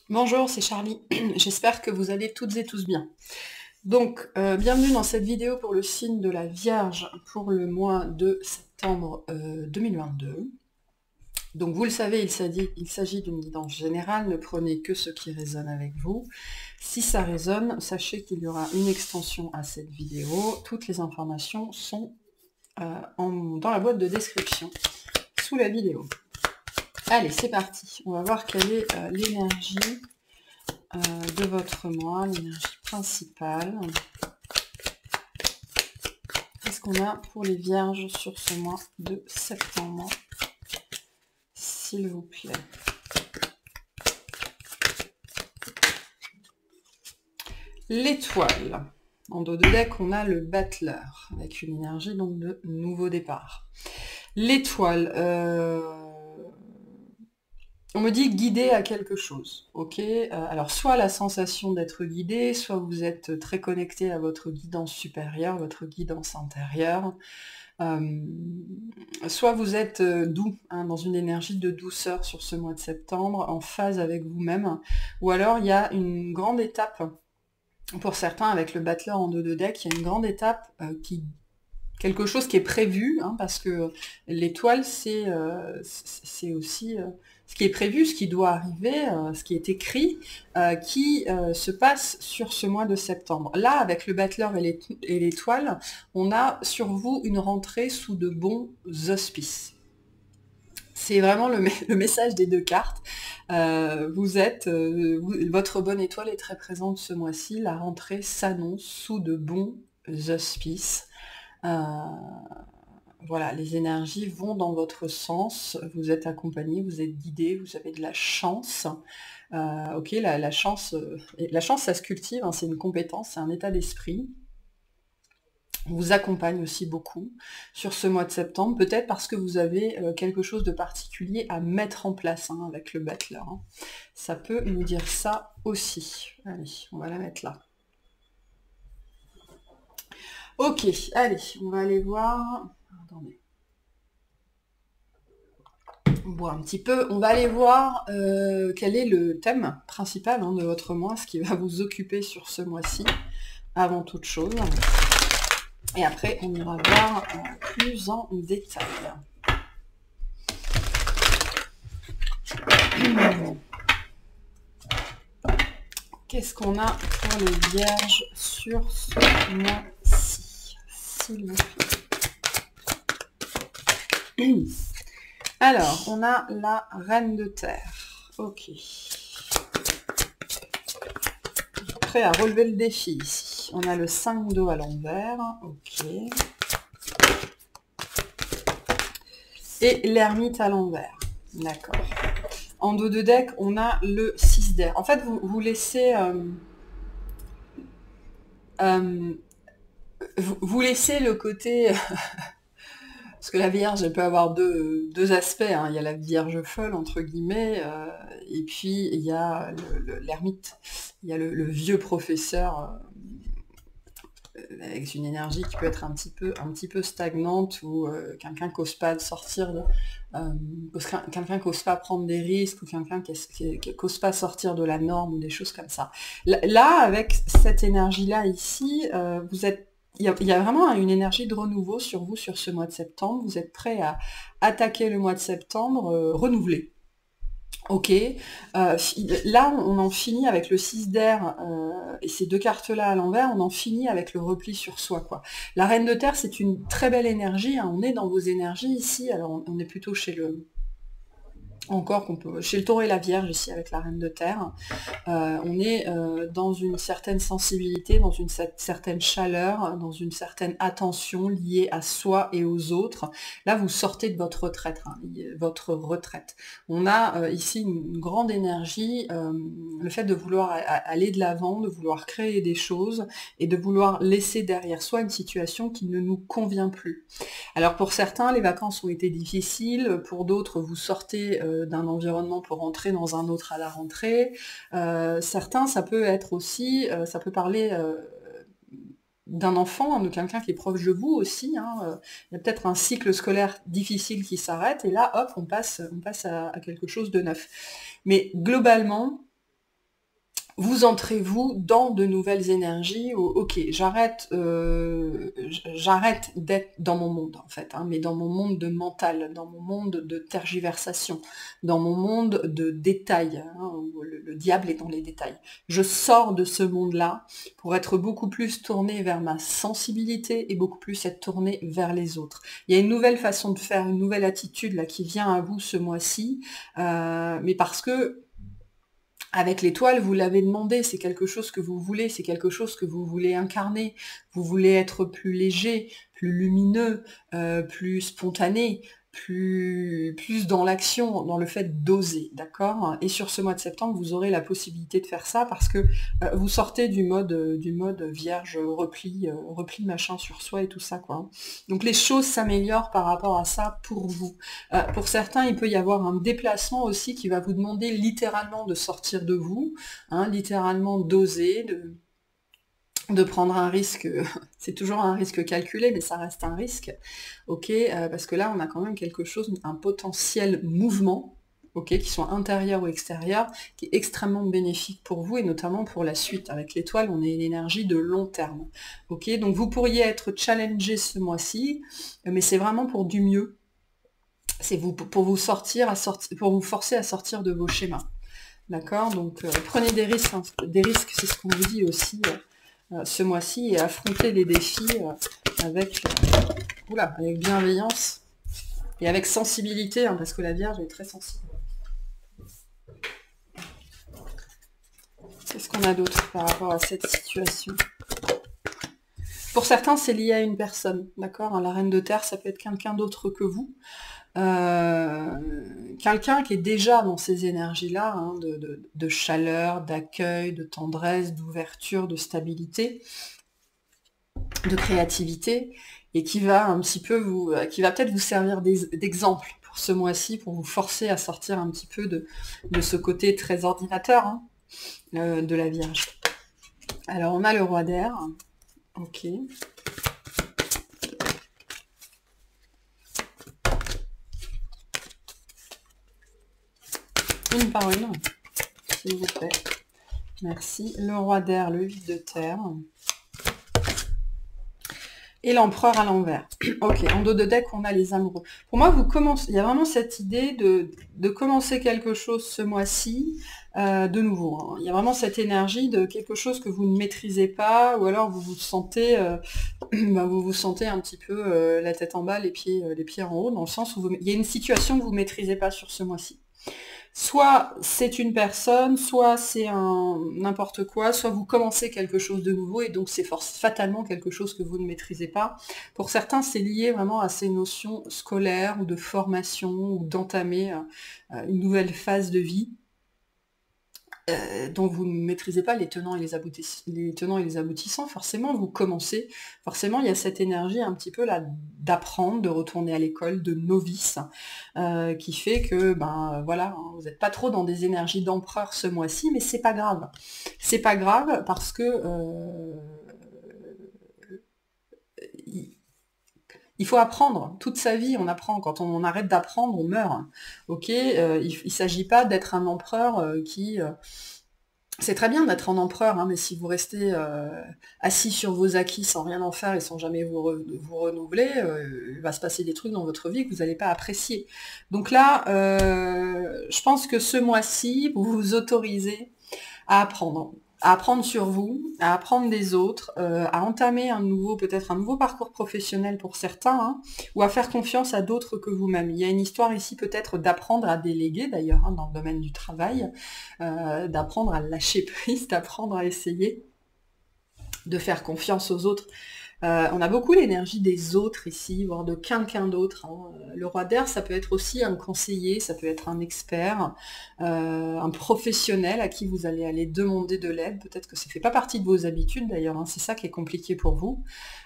Bonjour, c'est Charlie. J'espère que vous allez toutes et tous bien. Donc, bienvenue dans cette vidéo pour le signe de la Vierge pour le mois de septembre 2022. Donc, vous le savez, il s'agit d'une guidance générale. Ne prenez que ce qui résonne avec vous. Si ça résonne, sachez qu'il y aura une extension à cette vidéo. Toutes les informations sont dans la boîte de description sous la vidéo. Allez, c'est parti. On va voir quelle est l'énergie de votre mois, l'énergie principale. Qu'est-ce qu'on a pour les vierges sur ce mois de septembre, s'il vous plaît? L'étoile. En dos de deck, on a le battleur, avec une énergie donc de nouveau départ. L'étoile, on me dit guidé à quelque chose, ok. Alors soit la sensation d'être guidé, soit vous êtes très connecté à votre guidance supérieure, votre guidance intérieure, soit vous êtes doux, hein, dans une énergie de douceur sur ce mois de septembre, en phase avec vous-même, ou alors il y a une grande étape, pour certains avec le battleur en dos de deck, il y a une grande étape quelque chose qui est prévu, hein, parce que l'étoile, c'est aussi ce qui est prévu, ce qui doit arriver, ce qui est écrit, qui se passe sur ce mois de septembre. Là, avec le battleur et l'étoile, on a sur vous une rentrée sous de bons auspices. C'est vraiment le message des deux cartes. Votre bonne étoile est très présente ce mois-ci. La rentrée s'annonce sous de bons auspices. Voilà, les énergies vont dans votre sens, vous êtes accompagné, vous êtes guidé, vous avez de la chance. Ok, la chance, ça se cultive, hein, c'est une compétence, c'est un état d'esprit. On vous accompagne aussi beaucoup sur ce mois de septembre, peut-être parce que vous avez quelque chose de particulier à mettre en place, hein, avec le battleur. Hein. Ça peut nous dire ça aussi. Allez, on va la mettre là. Ok, allez, on va aller voir. Attendez. On boit un petit peu. On va aller voir quel est le thème principal, hein, de votre mois, ce qui va vous occuper sur ce mois-ci, avant toute chose. Et après, on ira voir plus en détail. Qu'est-ce qu'on a pour les vierges sur ce mois-ci, s'il vous plaît? Alors, on a la reine de terre. Ok. Prêt à relever le défi ici. On a le 5 d'eau à l'envers. Ok. Et l'ermite à l'envers. D'accord. En dos de deck, on a le 6 d'air. En fait, vous laissez... vous laissez le côté... Parce que la Vierge, elle peut avoir deux aspects, hein. Il y a la Vierge folle, entre guillemets, et puis il y a l'ermite. Il y a le vieux professeur, avec une énergie qui peut être un petit peu stagnante, ou quelqu'un qui n'ose pas sortir quelqu'un qui n'ose pas prendre des risques, ou quelqu'un qui n'ose pas sortir de la norme, ou des choses comme ça. Là, avec cette énergie-là ici, il y a vraiment une énergie de renouveau sur vous sur ce mois de septembre. Vous êtes prêt à attaquer le mois de septembre renouvelé. Ok, là on en finit avec le 6 d'air, et ces deux cartes-là à l'envers, on en finit avec le repli sur soi, quoi. La reine de terre, c'est une très belle énergie, hein. On est dans vos énergies ici, alors on est plutôt chez le... Encore chez le taureau et la vierge ici avec la reine de terre, on est dans une certaine sensibilité, dans une certaine chaleur, dans une certaine attention liée à soi et aux autres. Là, vous sortez de votre retraite, hein, votre retraite. On a ici une grande énergie, le fait de vouloir aller de l'avant, de vouloir créer des choses et de vouloir laisser derrière soi une situation qui ne nous convient plus. Alors pour certains, les vacances ont été difficiles, pour d'autres, vous sortez d'un environnement pour entrer dans un autre à la rentrée. Certains, ça peut être aussi, ça peut parler d'un enfant, de quelqu'un qui est proche de vous aussi, hein. Il y a peut-être un cycle scolaire difficile qui s'arrête, et là, hop, on passe à quelque chose de neuf. Mais globalement, vous entrez, vous, dans de nouvelles énergies, où, ok, j'arrête d'être dans mon monde, en fait, hein, mais dans mon monde de mental, dans mon monde de tergiversation, dans mon monde de détails, hein, où le diable est dans les détails. Je sors de ce monde-là pour être beaucoup plus tourné vers ma sensibilité et beaucoup plus être tourné vers les autres. Il y a une nouvelle façon de faire, une nouvelle attitude là qui vient à vous ce mois-ci, mais parce que avec l'étoile, vous l'avez demandé, c'est quelque chose que vous voulez, c'est quelque chose que vous voulez incarner, vous voulez être plus léger, plus lumineux, plus spontané, plus dans l'action, dans le fait d'oser, d'accord? Et sur ce mois de septembre, vous aurez la possibilité de faire ça parce que vous sortez du mode vierge, repli machin sur soi et tout ça, quoi, hein. Donc les choses s'améliorent par rapport à ça pour vous. Pour certains, il peut y avoir un déplacement aussi qui va vous demander littéralement de sortir de vous, hein, littéralement d'oser, de prendre un risque. C'est toujours un risque calculé, mais ça reste un risque, ok, parce que là, on a quand même quelque chose, un potentiel mouvement, ok, qui soit intérieur ou extérieur, qui est extrêmement bénéfique pour vous, et notamment pour la suite. Avec l'étoile, on est l'énergie de long terme, ok, donc vous pourriez être challengé ce mois-ci, mais c'est vraiment pour du mieux. C'est pour vous pour vous forcer à sortir de vos schémas. D'accord? Donc prenez des risques, hein. Des risques, c'est ce qu'on vous dit aussi ce mois-ci, et affrontez les défis avec bienveillance et avec sensibilité, hein, parce que la Vierge est très sensible. Qu'est-ce qu'on a d'autre par rapport à cette situation? Pour certains, c'est lié à une personne, d'accord, hein. La reine de terre, ça peut être quelqu'un d'autre que vous. Quelqu'un qui est déjà dans ces énergies-là, hein, de chaleur, d'accueil, de tendresse, d'ouverture, de stabilité, de créativité, et qui va un petit peu qui va peut-être vous servir d'exemple pour ce mois-ci, pour vous forcer à sortir un petit peu de ce côté très ordinateur, hein, de la Vierge. Alors on a le roi d'air, ok. Une par une, s'il vous plaît. Merci. Le roi d'air, le 8 de terre. Et l'empereur à l'envers. Ok, en dos de deck, on a les amoureux. Pour moi, il y a vraiment cette idée de commencer quelque chose ce mois-ci, de nouveau, hein. Il y a vraiment cette énergie de quelque chose que vous ne maîtrisez pas, ou alors vous vous sentez, vous vous sentez un petit peu la tête en bas, les pieds en haut, dans le sens où il y a une situation que vous ne maîtrisez pas sur ce mois-ci. Soit c'est une personne, soit c'est un n'importe quoi, soit vous commencez quelque chose de nouveau et donc c'est fatalement quelque chose que vous ne maîtrisez pas. Pour certains, c'est lié vraiment à ces notions scolaires ou de formation ou d'entamer une nouvelle phase de vie. dont vous ne maîtrisez pas les tenants et les aboutissants, forcément vous commencez, forcément il y a cette énergie un petit peu là d'apprendre, de retourner à l'école, de novice, qui fait que voilà, hein, vous n'êtes pas trop dans des énergies d'empereur ce mois-ci, mais c'est pas grave. C'est pas grave parce que il faut apprendre. Toute sa vie, on apprend. Quand on arrête d'apprendre, on meurt. Ok, il ne s'agit pas d'être un empereur qui... c'est très bien d'être un empereur, hein, mais si vous restez assis sur vos acquis sans rien en faire et sans jamais vous renouveler, il va se passer des trucs dans votre vie que vous n'allez pas apprécier. Donc là, je pense que ce mois-ci, vous vous autorisez à apprendre sur vous, à apprendre des autres, à entamer peut-être un nouveau parcours professionnel pour certains, hein, ou à faire confiance à d'autres que vous-même. Il y a une histoire ici peut-être d'apprendre à déléguer d'ailleurs, hein, dans le domaine du travail, d'apprendre à lâcher prise, d'apprendre à essayer de faire confiance aux autres. On a beaucoup l'énergie des autres ici, voire de quelqu'un d'autre, hein. Le roi d'air, ça peut être aussi un conseiller, ça peut être un expert, un professionnel à qui vous allez aller demander de l'aide. Peut-être que ça ne fait pas partie de vos habitudes d'ailleurs, hein. C'est ça qui est compliqué pour vous.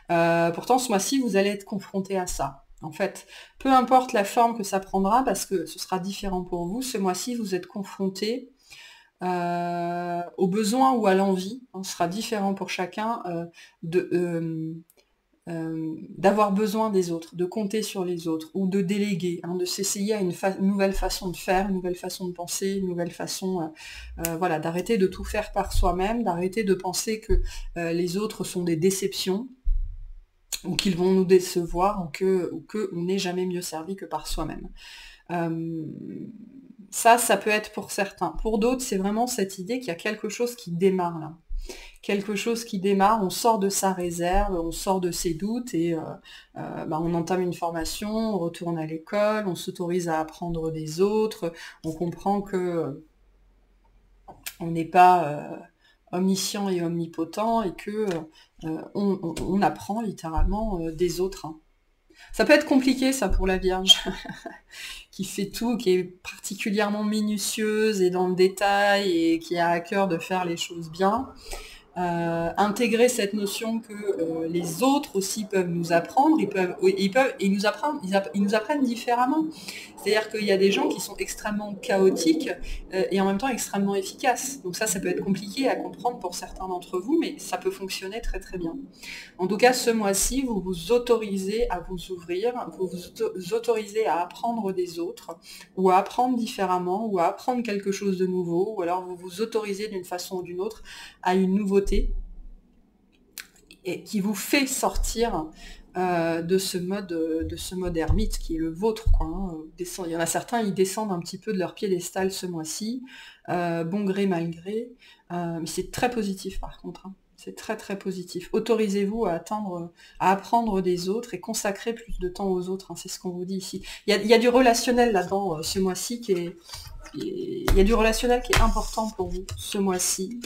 Pourtant, ce mois-ci, vous allez être confronté à ça. En fait, peu importe la forme que ça prendra, parce que ce sera différent pour vous, ce mois-ci, vous êtes confronté au besoin ou à l'envie, hein, ce sera différent pour chacun, d'avoir besoin des autres, de compter sur les autres, ou de déléguer, hein, de s'essayer à une nouvelle façon de faire, une nouvelle façon de penser, une nouvelle façon, voilà, d'arrêter de tout faire par soi-même, d'arrêter de penser que les autres sont des déceptions, ou qu'ils vont nous décevoir, ou que on n'est jamais mieux servi que par soi-même. Ça peut être pour certains. Pour d'autres, c'est vraiment cette idée qu'il y a quelque chose qui démarre là. Quelque chose qui démarre, on sort de sa réserve, on sort de ses doutes et on entame une formation, on retourne à l'école, on s'autorise à apprendre des autres, on comprend que on n'est pas omniscient et omnipotent et que on apprend littéralement des autres, hein. Ça peut être compliqué ça pour la Vierge, qui fait tout, qui est particulièrement minutieuse et dans le détail et qui a à cœur de faire les choses bien. Intégrer cette notion que les autres aussi peuvent nous apprendre, ils nous apprennent différemment. C'est-à-dire qu'il y a des gens qui sont extrêmement chaotiques et en même temps extrêmement efficaces. Donc ça peut être compliqué à comprendre pour certains d'entre vous, mais ça peut fonctionner très très bien. En tout cas, ce mois-ci, vous vous autorisez à vous ouvrir, vous vous autorisez à apprendre des autres, ou à apprendre différemment, ou à apprendre quelque chose de nouveau, ou alors vous vous autorisez d'une façon ou d'une autre à une nouveauté et qui vous fait sortir de ce mode ermite qui est le vôtre, quoi, hein. Il y en a certains, ils descendent un petit peu de leur piédestal ce mois-ci, bon gré, mal gré, mais c'est très positif par contre, hein. C'est très très positif. Autorisez-vous à apprendre des autres et consacrer plus de temps aux autres, hein, c'est ce qu'on vous dit ici. Il y a du relationnel là-dedans ce mois-ci il y a du relationnel qui est important pour vous ce mois-ci.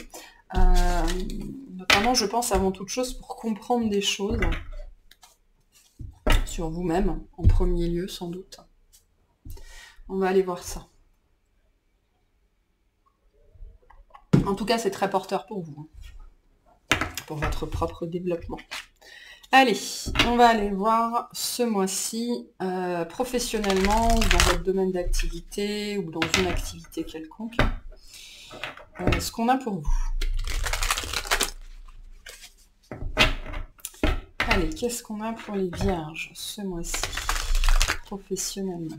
Notamment, je pense, avant toute chose, pour comprendre des choses sur vous-même, en premier lieu, sans doute. On va aller voir ça. En tout cas, c'est très porteur pour vous, hein, pour votre propre développement. Allez, on va aller voir ce mois-ci, professionnellement, ou dans votre domaine d'activité, ou dans une activité quelconque, ce qu'on a pour vous. Allez, qu'est-ce qu'on a pour les Vierges ce mois-ci, professionnellement,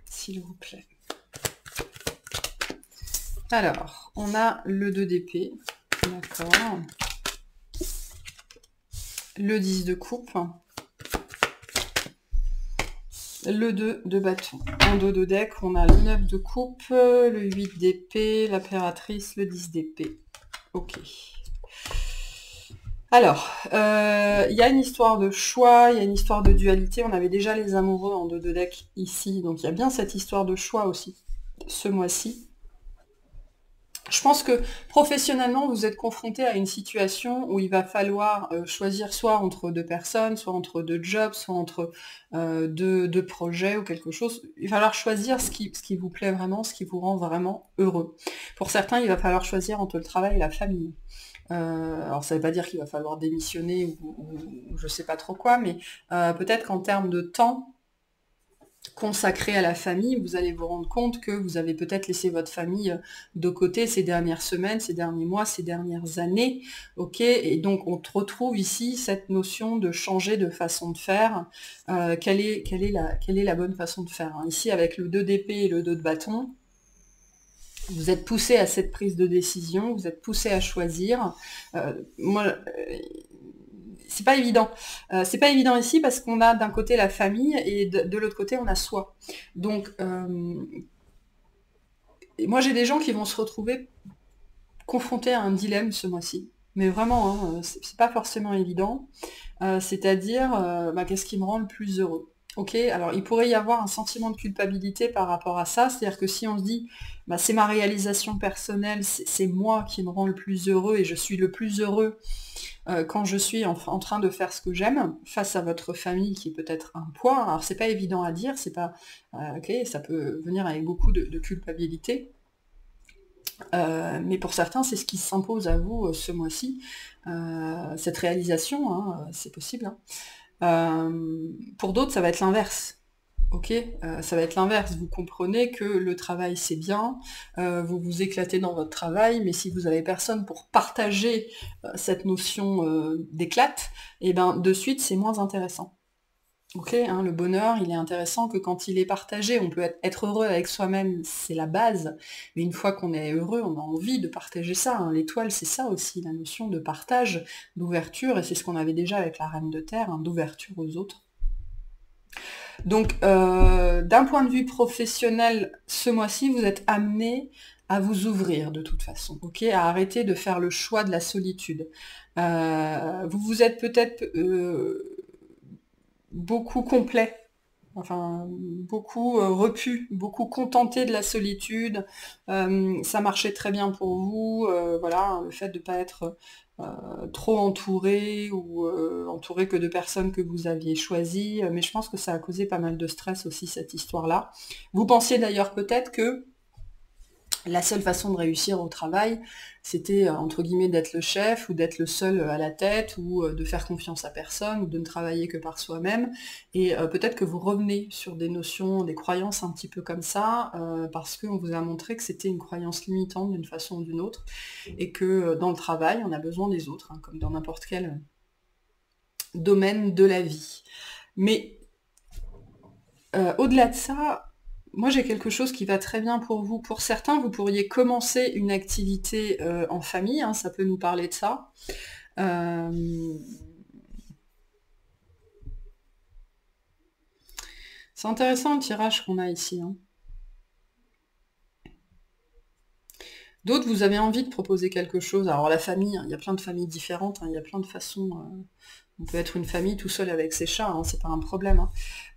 s'il vous plaît. Alors, on a le 2 d'épée, d'accord, le 10 de coupe, le 2 de bâton. En dos de deck, on a le 9 de coupe, le 8 d'épée, l'impératrice, le 10 d'épée. Ok. Alors, il y a une histoire de choix, il y a une histoire de dualité. On avait déjà les amoureux en 2 de deck ici, donc il y a bien cette histoire de choix aussi, ce mois-ci. Je pense que professionnellement, vous êtes confronté à une situation où il va falloir choisir soit entre 2 personnes, soit entre 2 jobs, soit entre 2 projets ou quelque chose. Il va falloir choisir ce qui vous plaît vraiment, ce qui vous rend vraiment heureux. Pour certains, il va falloir choisir entre le travail et la famille. Alors ça ne veut pas dire qu'il va falloir démissionner ou je sais pas trop quoi, mais peut-être qu'en termes de temps consacré à la famille, vous allez vous rendre compte que vous avez peut-être laissé votre famille de côté ces dernières semaines, ces derniers mois, ces dernières années, ok, et donc on retrouve ici cette notion de changer de façon de faire. Quelle est la bonne façon de faire, hein. Ici avec le 2 d'épée et le 2 de bâton, vous êtes poussé à cette prise de décision, vous êtes poussé à choisir. C'est pas évident. C'est pas évident ici parce qu'on a d'un côté la famille et de l'autre côté on a soi. Donc moi j'ai des gens qui vont se retrouver confrontés à un dilemme ce mois-ci. Mais vraiment, hein, c'est pas forcément évident. C'est-à-dire, qu'est-ce qui me rend le plus heureux? Ok, alors il pourrait y avoir un sentiment de culpabilité par rapport à ça, c'est-à-dire que si on se dit, c'est ma réalisation personnelle, c'est moi qui me rend le plus heureux et je suis le plus heureux quand je suis en train de faire ce que j'aime, face à votre famille qui est peut-être un poids, alors c'est pas évident à dire, c'est pas, ok, ça peut venir avec beaucoup de culpabilité, mais pour certains, c'est ce qui s'impose à vous ce mois-ci, cette réalisation, hein, c'est possible, hein. Pour d'autres, ça va être l'inverse. Ok, ça va être l'inverse. Vous comprenez que le travail c'est bien, vous vous éclatez dans votre travail, mais si vous avez personne pour partager cette notion d'éclate, et ben de suite c'est moins intéressant. Ok, hein, le bonheur, il est intéressant que quand il est partagé. On peut être heureux avec soi-même, c'est la base, mais une fois qu'on est heureux, on a envie de partager ça, hein. L'étoile, c'est ça aussi, la notion de partage, d'ouverture, et c'est ce qu'on avait déjà avec la Reine de Terre, hein, d'ouverture aux autres. Donc, d'un point de vue professionnel, ce mois-ci, vous êtes amené à vous ouvrir de toute façon, ok, à arrêter de faire le choix de la solitude. Vous vous êtes peut-être beaucoup complet, enfin beaucoup repu, beaucoup contenté de la solitude. Ça marchait très bien pour vous, voilà, le fait de ne pas être trop entouré ou entouré que de personnes que vous aviez choisies, mais je pense que ça a causé pas mal de stress aussi cette histoire-là. Vous pensiez d'ailleurs peut-être que la seule façon de réussir au travail, c'était entre guillemets d'être le chef ou d'être le seul à la tête ou de faire confiance à personne ou de ne travailler que par soi-même. Et peut-être que vous revenez sur des notions, des croyances un petit peu comme ça, parce qu'on vous a montré que c'était une croyance limitante d'une façon ou d'une autre, et que dans le travail, on a besoin des autres, hein, comme dans n'importe quel domaine de la vie. Mais au-delà de ça, moi j'ai quelque chose qui va très bien pour vous. Pour certains, vous pourriez commencer une activité en famille, hein, ça peut nous parler de ça. Euh, C'est intéressant le tirage qu'on a ici, hein. D'autres, vous avez envie de proposer quelque chose. Alors la famille, hein, il y a plein de familles différentes, hein, il y a plein de façons. On peut être une famille tout seul avec ses chats, hein, c'est pas un problème,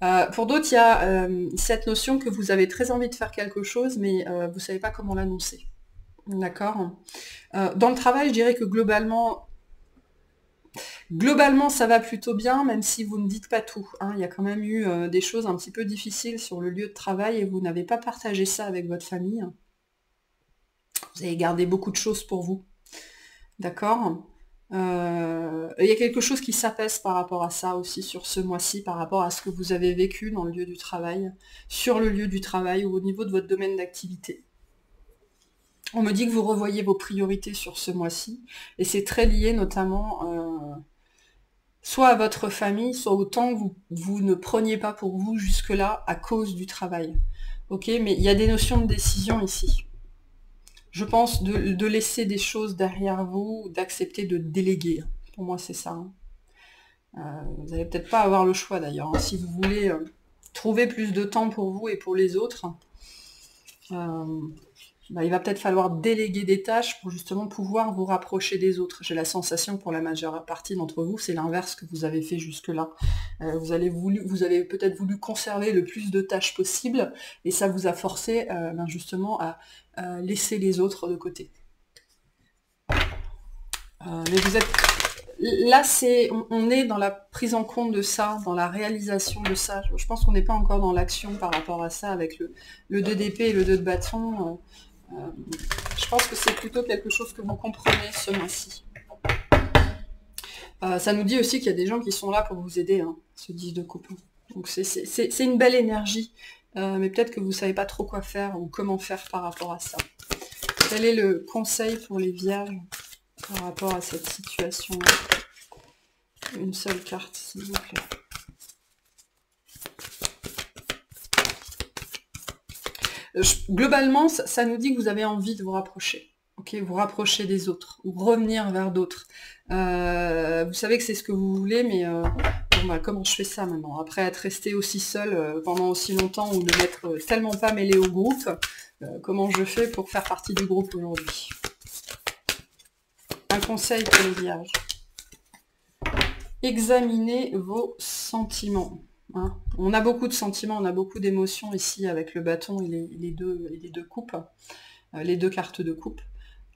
hein. Pour d'autres, il y a cette notion que vous avez très envie de faire quelque chose, mais vous savez pas comment l'annoncer. D'accord. Dans le travail, je dirais que globalement, ça va plutôt bien, même si vous ne dites pas tout, hein. Il y a quand même eu des choses un petit peu difficiles sur le lieu de travail et vous n'avez pas partagé ça avec votre famille. Vous avez gardé beaucoup de choses pour vous. D'accord. Il y a quelque chose qui s'apaise par rapport à ça aussi sur ce mois-ci, par rapport à ce que vous avez vécu dans le lieu du travail, sur le lieu du travail ou au niveau de votre domaine d'activité. On me dit que vous revoyez vos priorités sur ce mois-ci, et c'est très lié notamment soit à votre famille, soit au temps que vous ne preniez pas pour vous jusque-là à cause du travail. Ok, mais il y a des notions de décision ici. Je pense de laisser des choses derrière vous, d'accepter de déléguer. Pour moi, c'est ça, hein. Vous n'allez peut-être pas avoir le choix d'ailleurs, hein. Si vous voulez trouver plus de temps pour vous et pour les autres, il va peut-être falloir déléguer des tâches pour justement pouvoir vous rapprocher des autres. J'ai la sensation pour la majeure partie d'entre vous, c'est l'inverse que vous avez fait jusque-là. Vous avez peut-être voulu conserver le plus de tâches possible, et ça vous a forcé justement à laisser les autres de côté. Mais vous êtes là, on est dans la prise en compte de ça, dans la réalisation de ça. Je pense qu'on n'est pas encore dans l'action par rapport à ça avec le 2 d'épée et le 2 de bâton. Je pense que c'est plutôt quelque chose que vous comprenez ce mois-ci. Ça nous dit aussi qu'il y a des gens qui sont là pour vous aider, hein, ce 10 de coupe. Donc c'est une belle énergie, mais peut-être que vous ne savez pas trop quoi faire ou comment faire par rapport à ça. Quel est le conseil pour les vierges par rapport à cette situation? Une seule carte, s'il vous plaît. Globalement, ça nous dit que vous avez envie de vous rapprocher. Ok, vous rapprocher des autres, ou revenir vers d'autres. Vous savez que c'est ce que vous voulez, mais comment je fais ça maintenant? Après être resté aussi seul pendant aussi longtemps ou ne m'être tellement pas mêlé au groupe, comment je fais pour faire partie du groupe aujourd'hui? Un conseil pour les vierges. Examinez vos sentiments. Hein. On a beaucoup de sentiments, on a beaucoup d'émotions ici avec le bâton et les deux coupes, les deux cartes de coupe.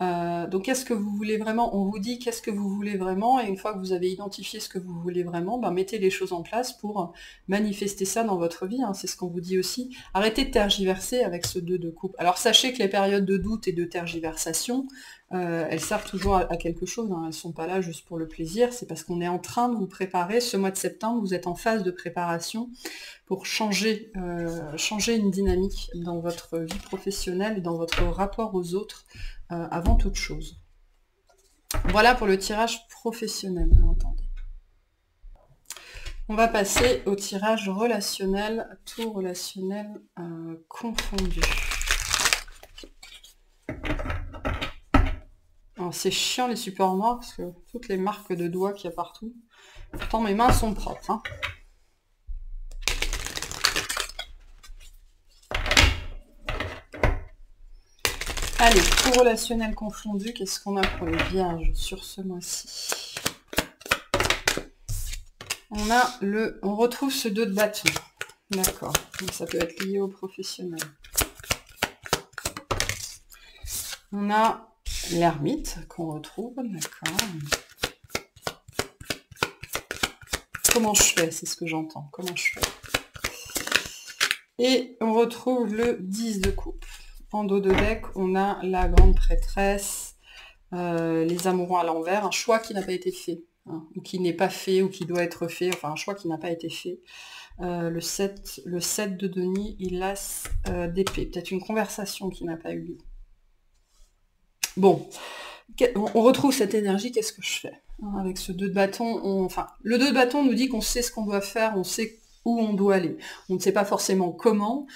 Donc qu'est-ce que vous voulez vraiment? On vous dit qu'est-ce que vous voulez vraiment, et une fois que vous avez identifié ce que vous voulez vraiment, mettez les choses en place pour manifester ça dans votre vie, hein. C'est ce qu'on vous dit aussi. Arrêtez de tergiverser avec ce 2 de coupe. Alors sachez que les périodes de doute et de tergiversation, elles servent toujours à quelque chose, hein. Elles ne sont pas là juste pour le plaisir, c'est parce qu'on est en train de vous préparer. Ce mois de septembre, vous êtes en phase de préparation pour changer, changer une dynamique dans votre vie professionnelle et dans votre rapport aux autres avant toute chose. Voilà pour le tirage professionnel, bien entendu. On va passer au tirage relationnel, tout relationnel confondu. C'est chiant les supports noirs parce que toutes les marques de doigts qu'il y a partout. Pourtant mes mains sont propres. Hein. Allez, tout relationnel confondu, qu'est-ce qu'on a pour les vierges sur ce mois-ci? On retrouve ce 2 de bâton. D'accord. Donc ça peut être lié au professionnel. On a l'ermite qu'on retrouve, d'accord. Comment je fais? C'est ce que j'entends. Comment je fais? Et on retrouve le 10 de coupe. En dos de deck, on a la grande prêtresse, les amoureux à l'envers, un choix qui n'a pas été fait, hein, ou qui n'est pas fait, ou qui doit être fait, enfin un choix qui n'a pas été fait. Le 7 de denier et l'as d'épée. Peut-être une conversation qui n'a pas eu lieu. Bon, on retrouve cette énergie, qu'est-ce que je fais avec ce 2 de bâton? Enfin, le 2 de bâton nous dit qu'on sait ce qu'on doit faire, on sait où on doit aller. On ne sait pas forcément comment,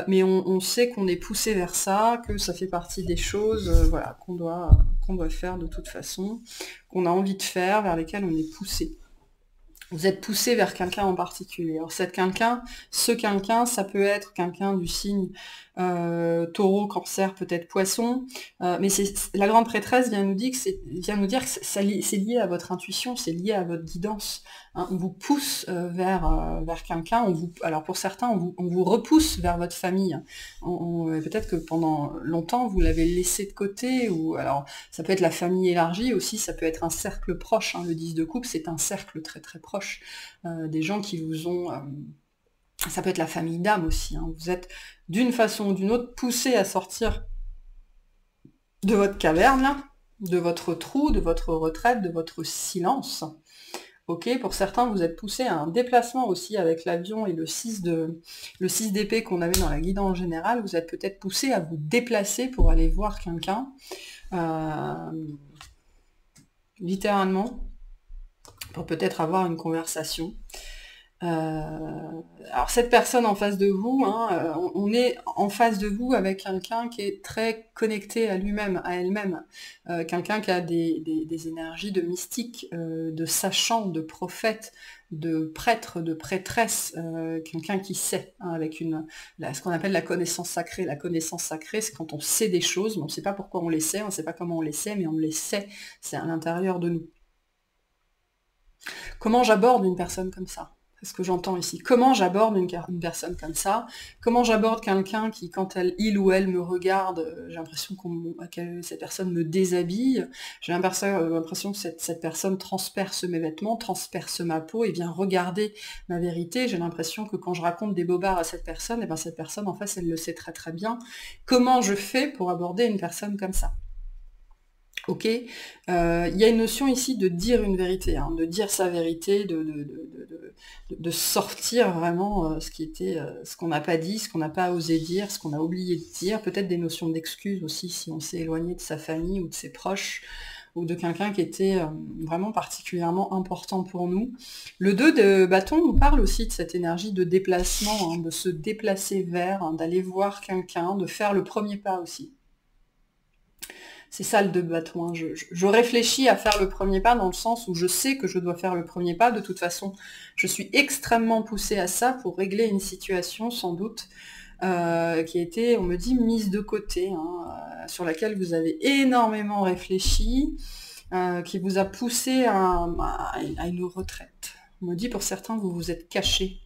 mais on sait qu'on est poussé vers ça, que ça fait partie des choses voilà, qu'on doit faire de toute façon, qu'on a envie de faire, vers lesquelles on est poussé. Vous êtes poussé vers quelqu'un en particulier. Alors ce quelqu'un, ça peut être quelqu'un du signe taureau, cancer, peut-être poisson, mais la grande prêtresse vient nous dire que c'est lié à votre intuition, c'est lié à votre guidance. Hein. On vous pousse vers quelqu'un, alors pour certains, on vous repousse vers votre famille. Peut-être que pendant longtemps, vous l'avez laissé de côté, ou alors ça peut être la famille élargie aussi, ça peut être un cercle proche. Hein. Le 10 de coupe, c'est un cercle très très proche. Des gens qui vous ont... ça peut être la famille d'âme aussi. Hein. Vous êtes d'une façon ou d'une autre poussé à sortir de votre caverne, là, de votre trou, de votre retraite, de votre silence. Ok, pour certains, vous êtes poussé à un déplacement aussi avec l'avion et le 6 d'épée qu'on avait dans la guidance générale. Vous êtes peut-être poussé à vous déplacer pour aller voir quelqu'un. Littéralement, pour peut-être avoir une conversation. Alors cette personne en face de vous, hein, on est en face de vous avec quelqu'un qui est très connecté à lui-même, à elle-même, quelqu'un qui a des énergies de mystique, de sachant, de prophète, de prêtre, de prêtresse, quelqu'un qui sait, hein, avec ce qu'on appelle la connaissance sacrée. La connaissance sacrée, c'est quand on sait des choses, mais on ne sait pas pourquoi on les sait, on ne sait pas comment on les sait, mais on les sait, c'est à l'intérieur de nous. Comment j'aborde une personne comme ça? C'est ce que j'entends ici. Comment j'aborde une personne comme ça? Comment j'aborde quelqu'un qui, quand il ou elle me regarde, j'ai l'impression que cette personne me déshabille, j'ai l'impression que cette personne transperce mes vêtements, transperce ma peau et vient regarder ma vérité. J'ai l'impression que quand je raconte des bobards à cette personne, et ben cette personne en face, elle le sait très très bien. Comment je fais pour aborder une personne comme ça? Ok, il y a une notion ici de dire une vérité, hein, de dire sa vérité, de sortir vraiment ce qu'on n'a pas dit, ce qu'on n'a pas osé dire, ce qu'on a oublié de dire, peut-être des notions d'excuses aussi si on s'est éloigné de sa famille ou de ses proches, ou de quelqu'un qui était vraiment particulièrement important pour nous. Le 2 de bâton nous parle aussi de cette énergie de déplacement, hein, de se déplacer vers, hein, d'aller voir quelqu'un, de faire le premier pas aussi. C'est ça le 2 de bâton. Hein. Je réfléchis à faire le premier pas dans le sens où je sais que je dois faire le premier pas. De toute façon, je suis extrêmement poussée à ça pour régler une situation, sans doute, qui a été, on me dit, mise de côté, hein, sur laquelle vous avez énormément réfléchi, qui vous a poussé à une retraite. On me dit, pour certains, vous vous êtes caché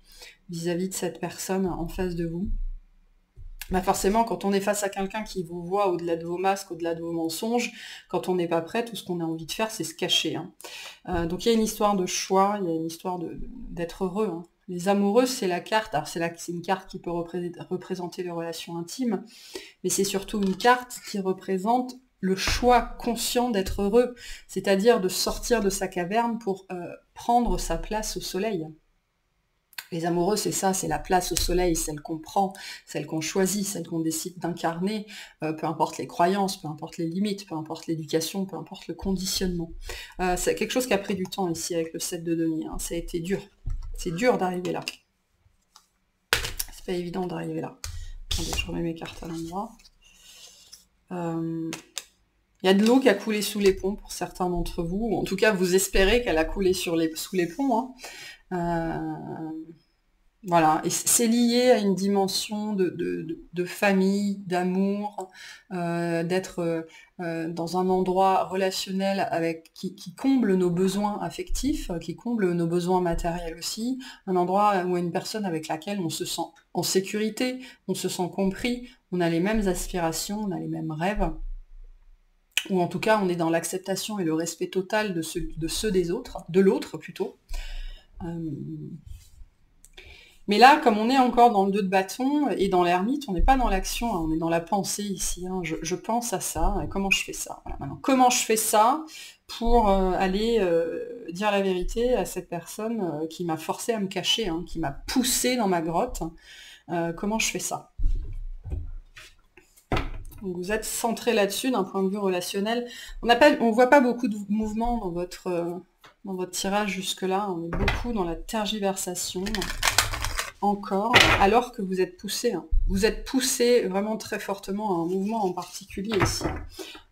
vis-à-vis de cette personne en face de vous. Bah forcément, quand on est face à quelqu'un qui vous voit au-delà de vos masques, au-delà de vos mensonges, quand on n'est pas prêt, tout ce qu'on a envie de faire, c'est se cacher. Hein. Donc il y a une histoire de choix, il y a une histoire d'être heureux. Hein. Les amoureux, c'est la carte. Alors c'est une carte qui peut représenter les relations intimes, mais c'est surtout une carte qui représente le choix conscient d'être heureux, c'est-à-dire de sortir de sa caverne pour prendre sa place au soleil. Les amoureux, c'est ça, c'est la place au soleil, celle qu'on prend, celle qu'on choisit, celle qu'on décide d'incarner, peu importe les croyances, peu importe les limites, peu importe l'éducation, peu importe le conditionnement. C'est quelque chose qui a pris du temps ici avec le 7 de denier, hein. Ça a été dur. C'est dur d'arriver là. C'est pas évident d'arriver là. Attendez, je remets mes cartes à l'endroit. Il y a de l'eau qui a coulé sous les ponts pour certains d'entre vous, ou en tout cas vous espérez qu'elle a coulé sous les ponts, hein. Voilà, et c'est lié à une dimension de famille, d'amour, d'être dans un endroit relationnel qui comble nos besoins affectifs, qui comble nos besoins matériels aussi, un endroit où une personne avec laquelle on se sent en sécurité, on se sent compris, on a les mêmes aspirations, on a les mêmes rêves, ou en tout cas on est dans l'acceptation et le respect total de ceux des autres, de l'autre plutôt. Mais là, comme on est encore dans le 2 de bâton et dans l'ermite, on n'est pas dans l'action, hein, on est dans la pensée ici, hein. Je pense à ça, et comment je fais ça? Voilà, maintenant, comment je fais ça pour aller dire la vérité à cette personne qui m'a forcé à me cacher, hein, qui m'a poussé dans ma grotte? Comment je fais ça? Donc vous êtes centré là-dessus d'un point de vue relationnel. On ne voit pas beaucoup de mouvement dans votre tirage jusque-là, on est beaucoup dans la tergiversation. Encore, alors que vous êtes poussé. Hein. Vous êtes poussé vraiment très fortement à un mouvement en particulier ici.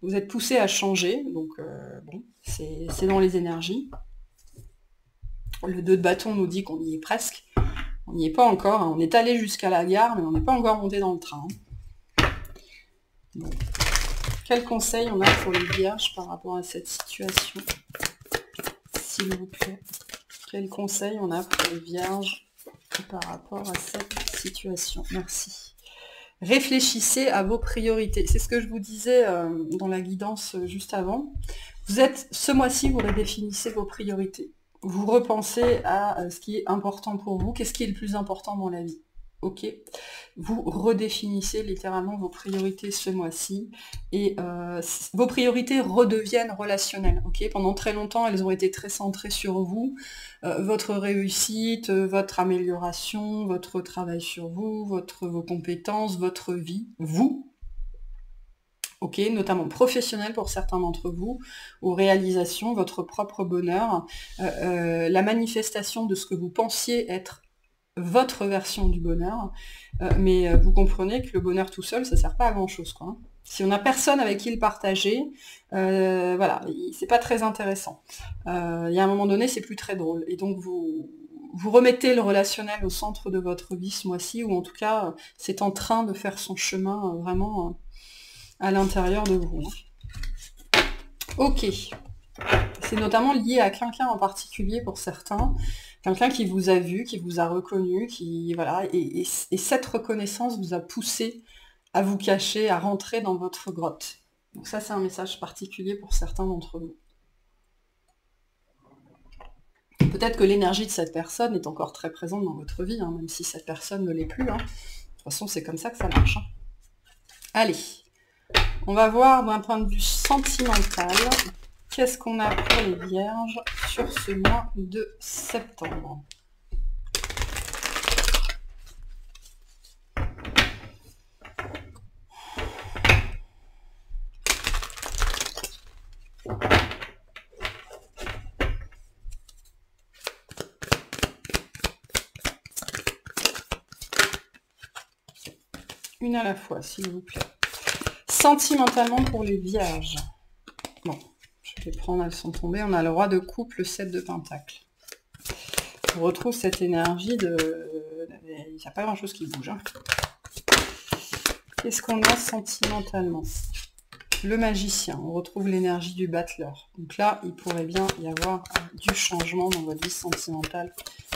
Vous êtes poussé à changer, donc bon, c'est dans les énergies. Le 2 de bâton nous dit qu'on y est presque. On n'y est pas encore, hein. On est allé jusqu'à la gare, mais on n'est pas encore monté dans le train. Hein. Bon. Quel conseil on a pour les vierges par rapport à cette situation? S'il vous plaît. Quel conseil on a pour les vierges par rapport à cette situation? Merci. Réfléchissez à vos priorités. C'est ce que je vous disais dans la guidance juste avant. Ce mois-ci, vous redéfinissez vos priorités. Vous repensez à ce qui est important pour vous. Qu'est-ce qui est le plus important dans la vie? Ok, vous redéfinissez littéralement vos priorités ce mois-ci et vos priorités redeviennent relationnelles. Ok, pendant très longtemps, elles ont été très centrées sur vous, votre réussite, votre amélioration, votre travail sur vous, vos compétences, votre vie, vous. Ok, notamment professionnel pour certains d'entre vous, aux réalisations, votre propre bonheur, la manifestation de ce que vous pensiez être votre version du bonheur, mais vous comprenez que le bonheur tout seul, ça sert pas à grand chose, quoi. Si on n'a personne avec qui le partager, voilà, c'est pas très intéressant. Il y a un moment donné, c'est plus très drôle. Et donc vous remettez le relationnel au centre de votre vie ce mois-ci, ou en tout cas, c'est en train de faire son chemin vraiment à l'intérieur de vous. Ok. C'est notamment lié à quelqu'un en particulier pour certains. Quelqu'un qui vous a vu, qui vous a reconnu, voilà, et cette reconnaissance vous a poussé à vous cacher, à rentrer dans votre grotte. Donc ça, c'est un message particulier pour certains d'entre vous. Peut-être que l'énergie de cette personne est encore très présente dans votre vie, hein, même si cette personne ne l'est plus. Hein. De toute façon, c'est comme ça que ça marche. Hein. Allez, on va voir d'un point de vue sentimental. Qu'est-ce qu'on a pour les vierges sur ce mois de septembre? Une à la fois, s'il vous plaît. Sentimentalement pour les vierges. Bon. Je vais prendre, elles sont tombées. On a le roi de coupe, le 7 de pentacle. On retrouve cette énergie de... Il n'y a pas grand-chose qui bouge. Hein. Qu'est-ce qu'on a sentimentalement? Le magicien. On retrouve l'énergie du battleur. Donc là, il pourrait bien y avoir du changement dans votre vie sentimentale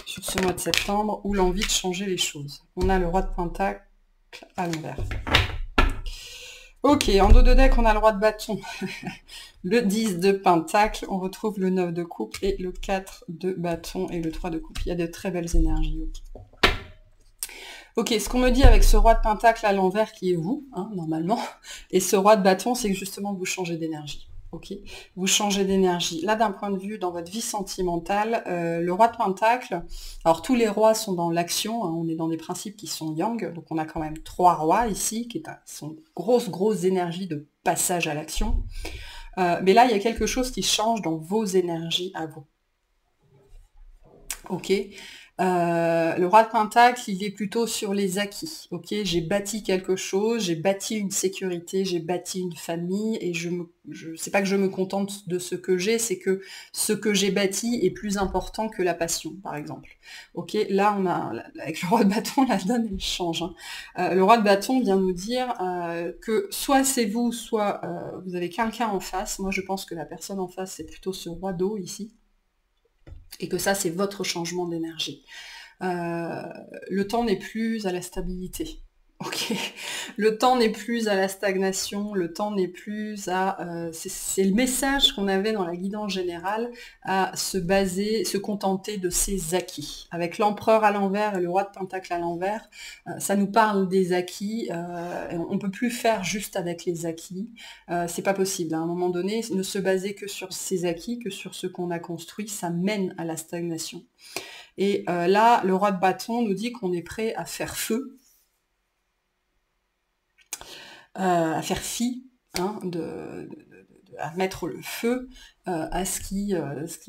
sur ce mois de septembre, ou l'envie de changer les choses. On a le roi de pentacle à l'envers. Ok, en dos de deck, on a le roi de bâton, le 10 de pentacle, on retrouve le 9 de coupe et le 4 de bâton et le 3 de coupe. Il y a de très belles énergies. Ok, ce qu'on me dit avec ce roi de pentacle à l'envers qui est vous, hein, normalement, et ce roi de bâton, c'est que justement vous changez d'énergie. ok? Vous changez d'énergie. Là, d'un point de vue dans votre vie sentimentale, le roi de Pentacle, alors tous les rois sont dans l'action, hein, on est dans des principes qui sont yang, donc on a quand même 3 rois ici, sont grosses énergies de passage à l'action. Mais là, il y a quelque chose qui change dans vos énergies à vous. Ok. Le roi de Pentacle, il est plutôt sur les acquis. Ok, j'ai bâti quelque chose, j'ai bâti une sécurité, j'ai bâti une famille, et c'est pas que je me contente de ce que j'ai, c'est que ce que j'ai bâti est plus important que la passion, par exemple. Ok, là on a avec le roi de bâton, la donne elle change. Hein. Le roi de bâton vient nous dire que soit c'est vous, soit vous avez quelqu'un en face. Moi je pense que la personne en face c'est plutôt ce roi d'eau ici et que ça, c'est votre changement d'énergie. Le temps n'est plus à la stabilité. Ok, le temps n'est plus à la stagnation, le temps n'est plus à... c'est le message qu'on avait dans la guidance générale, à se contenter de ses acquis. Avec l'empereur à l'envers et le roi de Pentacle à l'envers, ça nous parle des acquis, on ne peut plus faire juste avec les acquis, c'est pas possible. À un moment donné, ne se baser que sur ses acquis, que sur ce qu'on a construit, ça mène à la stagnation. Et là, le roi de bâton nous dit qu'on est prêt à faire feu, à faire fi, hein, à mettre le feu à ce qui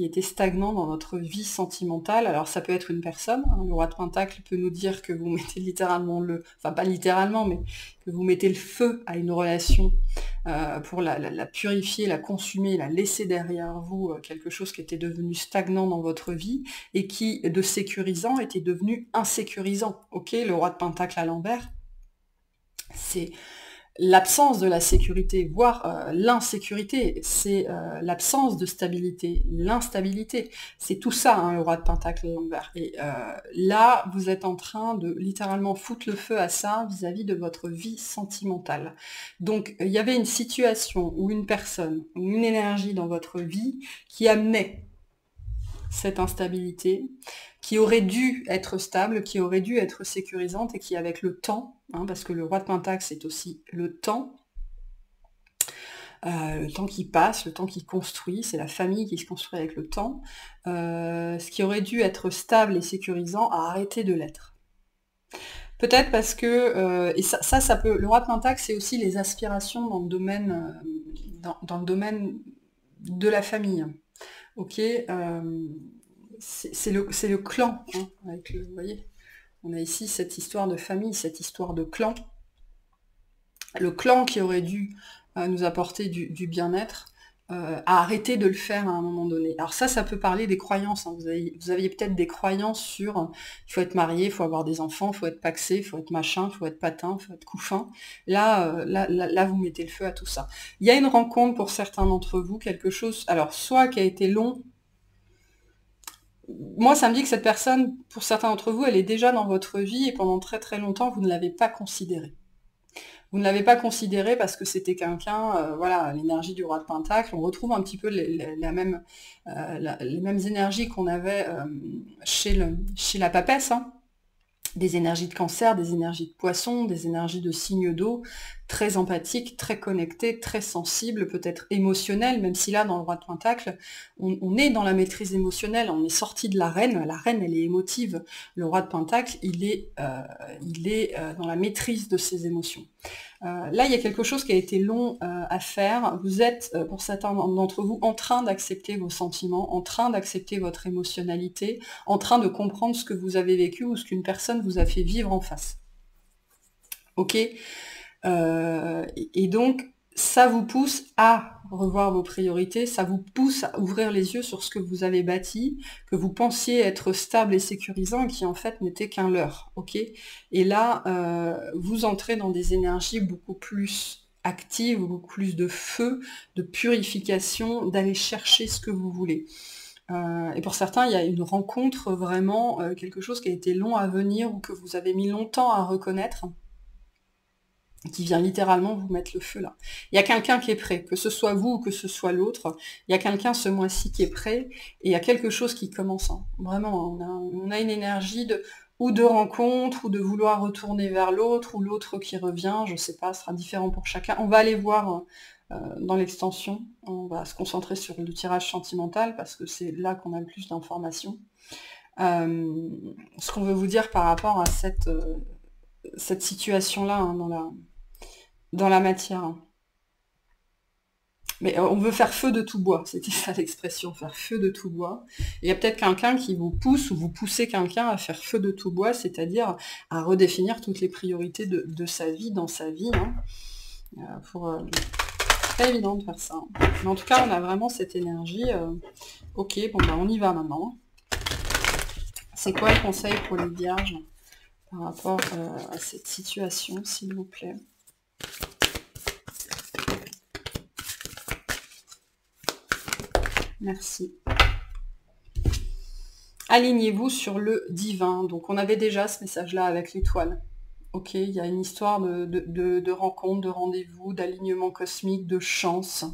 était stagnant dans notre vie sentimentale. Alors ça peut être une personne, hein, le roi de Pentacle peut nous dire que vous mettez littéralement enfin pas littéralement, mais que vous mettez le feu à une relation pour la purifier, la consumer, la laisser derrière vous, quelque chose qui était devenu stagnant dans votre vie et qui, de sécurisant, était devenu insécurisant. Ok, le roi de Pentacle à l'envers, c'est l'absence de la sécurité, voire l'insécurité, c'est l'absence de stabilité, l'instabilité. C'est tout ça, hein, le roi de Pentacle à l'envers. Et là, vous êtes en train de littéralement foutre le feu à ça vis-à-vis de votre vie sentimentale. Donc, il y avait une situation ou une personne, ou une énergie dans votre vie qui amenait cette instabilité, qui aurait dû être stable, qui aurait dû être sécurisante et qui, avec le temps, hein, parce que le roi de Pentacle, c'est aussi le temps qui passe, le temps qui construit, c'est la famille qui se construit avec le temps, ce qui aurait dû être stable et sécurisant a arrêté de l'être. Peut-être parce que, et ça peut, le roi de Pentacle, c'est aussi les aspirations dans le domaine, dans le domaine de la famille. Ok, c'est le clan, hein, vous voyez, on a ici cette histoire de famille, cette histoire de clan. Le clan qui aurait dû nous apporter du bien-être a arrêté de le faire à un moment donné. Alors ça peut parler des croyances. Hein. Vous aviez peut-être des croyances sur il faut être marié, il faut avoir des enfants, il faut être paxé, il faut être machin, il faut être patin, il faut être couffin. Là, vous mettez le feu à tout ça. Il y a une rencontre pour certains d'entre vous, quelque chose, alors soit qui a été long. Moi, ça me dit que cette personne, pour certains d'entre vous, elle est déjà dans votre vie et pendant très très longtemps, vous ne l'avez pas considérée. Vous ne l'avez pas considéré parce que c'était quelqu'un, voilà, l'énergie du roi de Pentacle, on retrouve un petit peu les mêmes énergies qu'on avait chez la papesse, hein. Des énergies de cancer, des énergies de poisson, des énergies de signe d'eau, très empathiques, très connectées, très sensibles, peut-être émotionnelles, même si là, dans le roi de Pentacle, on est dans la maîtrise émotionnelle, on est sorti de la reine elle est émotive. Le roi de Pentacle, il est dans la maîtrise de ses émotions. Là, il y a quelque chose qui a été long à faire. Vous êtes, pour certains d'entre vous, en train d'accepter vos sentiments, en train d'accepter votre émotionnalité, en train de comprendre ce que vous avez vécu ou ce qu'une personne vous a fait vivre en face. Ok, et donc, ça vous pousse à revoir vos priorités, ça vous pousse à ouvrir les yeux sur ce que vous avez bâti, que vous pensiez être stable et sécurisant, et qui en fait n'était qu'un leurre, ok. Et là, vous entrez dans des énergies beaucoup plus actives, beaucoup plus de feu, de purification, d'aller chercher ce que vous voulez. Et pour certains, il y a une rencontre vraiment, quelque chose qui a été long à venir ou que vous avez mis longtemps à reconnaître, qui vient littéralement vous mettre le feu là. Il y a quelqu'un qui est prêt, que ce soit vous ou que ce soit l'autre, il y a quelqu'un ce mois-ci qui est prêt, et il y a quelque chose qui commence. Hein. Vraiment, on a une énergie ou de rencontre, ou de vouloir retourner vers l'autre, ou l'autre qui revient, je sais pas, ce sera différent pour chacun. On va aller voir dans l'extension. On va se concentrer sur le tirage sentimental parce que c'est là qu'on a le plus d'informations. Ce qu'on veut vous dire par rapport à cette situation-là, hein, dans la matière. Mais on veut faire feu de tout bois, c'était ça l'expression, faire feu de tout bois. Il y a peut-être quelqu'un qui vous pousse, ou vous poussez quelqu'un à faire feu de tout bois, c'est-à-dire à redéfinir toutes les priorités de sa vie, dans sa vie. Hein. C'est pas évident de faire ça. Hein. Mais en tout cas, on a vraiment cette énergie. Ok, bon bah on y va maintenant. C'est quoi le conseil pour les vierges par rapport à cette situation, s'il vous plaît? Merci. Alignez-vous sur le divin. Donc on avait déjà ce message-là avec l'étoile. Ok, il y a une histoire de rencontre, de rendez-vous, d'alignement cosmique, de chance.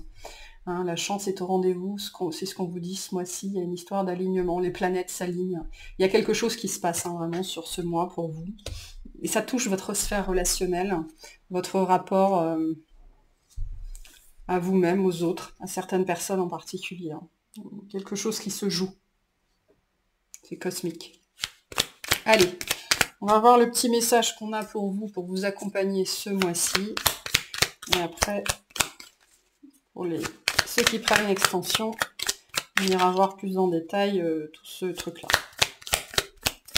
Hein, la chance est au rendez-vous, c'est ce qu'on vous dit ce mois-ci. Il y a une histoire d'alignement, les planètes s'alignent. Il y a quelque chose qui se passe hein, vraiment sur ce mois pour vous. Et ça touche votre sphère relationnelle, votre rapport à vous-même, aux autres, à certaines personnes en particulier. Hein. Quelque chose qui se joue. C'est cosmique. Allez, on va voir le petit message qu'on a pour vous accompagner ce mois-ci. Et après, pour ceux qui prennent l'extension, on ira voir plus en détail tout ce truc-là.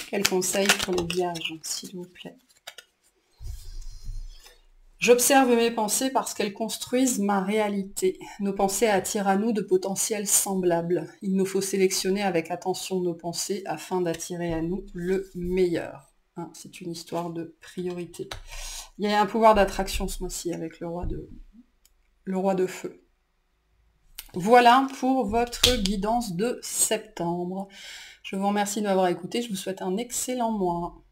Quel conseil pour les vierges, s'il vous plaît? J'observe mes pensées parce qu'elles construisent ma réalité. Nos pensées attirent à nous de potentiels semblables. Il nous faut sélectionner avec attention nos pensées afin d'attirer à nous le meilleur. Hein, c'est une histoire de priorité. Il y a un pouvoir d'attraction ce mois-ci avec le roi de feu. Voilà pour votre guidance de septembre. Je vous remercie de m'avoir écouté. Je vous souhaite un excellent mois.